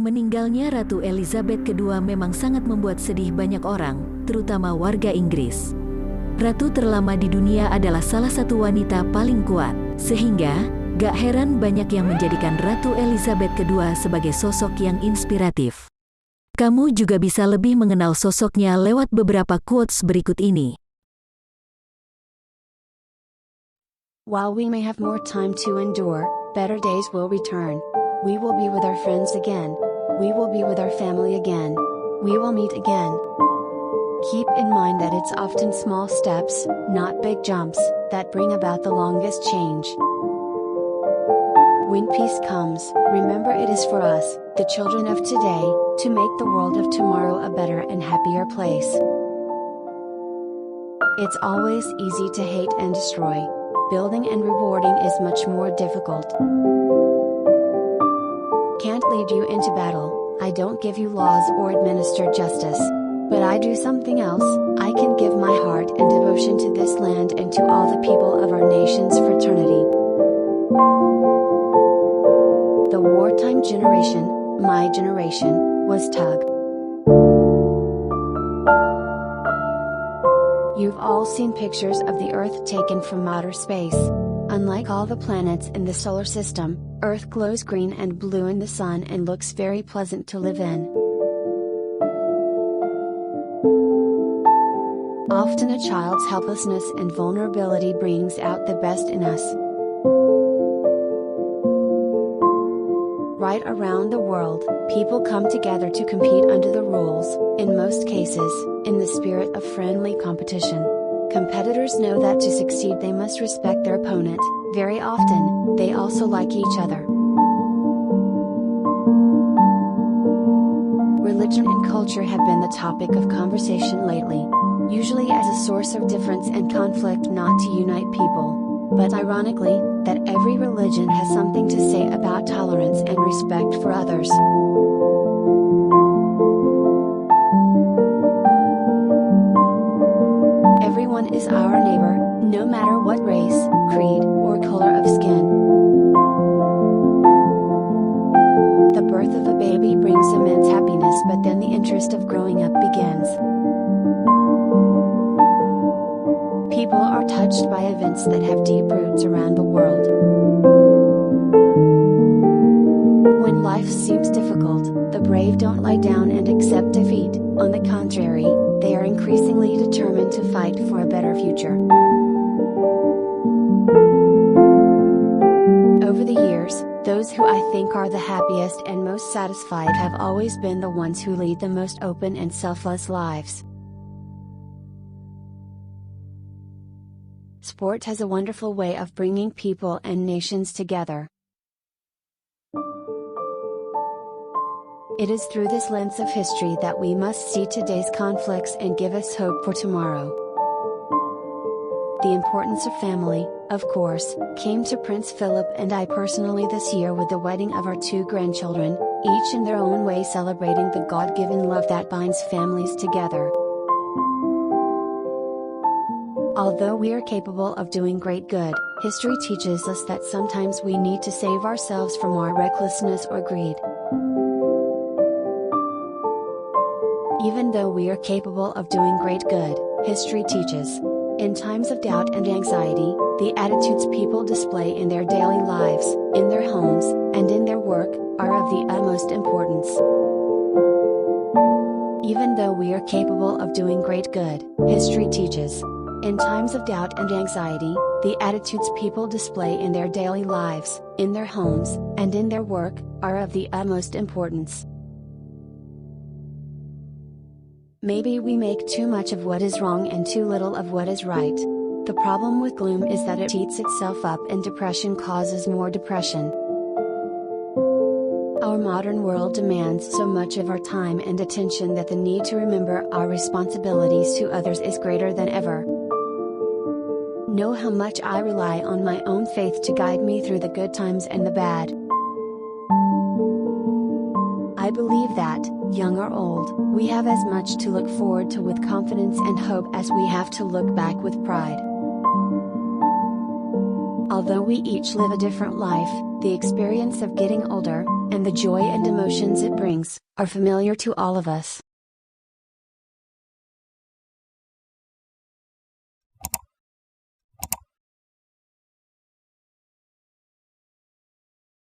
Meninggalnya Ratu Elizabeth II memang sangat membuat sedih banyak orang, terutama warga Inggris. Ratu terlama di dunia adalah salah satu wanita paling kuat, sehingga gak heran banyak yang menjadikan Ratu Elizabeth II sebagai sosok yang inspiratif. Kamu juga bisa lebih mengenal sosoknya lewat beberapa quotes berikut ini. While we may have more time to endure, better days will return. We will be with our friends again. We will be with our family again. We will meet again. Keep in mind that it's often small steps, not big jumps, that bring about the longest change. When peace comes, remember it is for us, the children of today, to make the world of tomorrow a better and happier place. It's always easy to hate and destroy. Building and rewarding is much more difficult. Can't lead you into battle, I don't give you laws or administer justice. But I do something else, I can give my heart and devotion to this land and to all the people of our nation's fraternity. The wartime generation, my generation, was Tug. You've all seen pictures of the Earth taken from outer space. Unlike all the planets in the solar system, Earth glows green and blue in the sun and looks very pleasant to live in. Often a child's helplessness and vulnerability brings out the best in us. Right around the world, people come together to compete under the rules, in most cases, in the spirit of friendly competition. Competitors know that to succeed they must respect their opponent. Very often, they also like each other. Religion and culture have been the topic of conversation lately. Usually as a source of difference and conflict, not to unite people. But ironically, that every religion has something to say about tolerance and respect for others. Everyone is our neighbor, no matter what race, creed, or color of skin. The birth of a baby brings immense happiness, but then the interest of growing up begins. People are touched by events that have deep roots around the world. When life seems difficult, the brave don't lie down and accept defeat. On the contrary, they are increasingly determined to fight for a better future. Over the years, those who I think are the happiest and most satisfied have always been the ones who lead the most open and selfless lives. Sport has a wonderful way of bringing people and nations together. It is through this lens of history that we must see today's conflicts and give us hope for tomorrow. The importance of family, of course, came to Prince Philip and I personally this year with the wedding of our 2 grandchildren, each in their own way celebrating the God-given love that binds families together. Although we are capable of doing great good, history teaches us that sometimes we need to save ourselves from our recklessness or greed. Even though we are capable of doing great good, history teaches. In times of doubt and anxiety, the attitudes people display in their daily lives, in their homes, and in their work, are of the utmost importance. Even though we are capable of doing great good, history teaches. In times of doubt and anxiety, the attitudes people display in their daily lives, in their homes, and in their work, are of the utmost importance. Maybe we make too much of what is wrong and too little of what is right. The problem with gloom is that it eats itself up and depression causes more depression. Our modern world demands so much of our time and attention that the need to remember our responsibilities to others is greater than ever. Know how much I rely on my own faith to guide me through the good times and the bad. I believe that, young or old, we have as much to look forward to with confidence and hope as we have to look back with pride. Although we each live a different life, the experience of getting older, and the joy and emotions it brings, are familiar to all of us.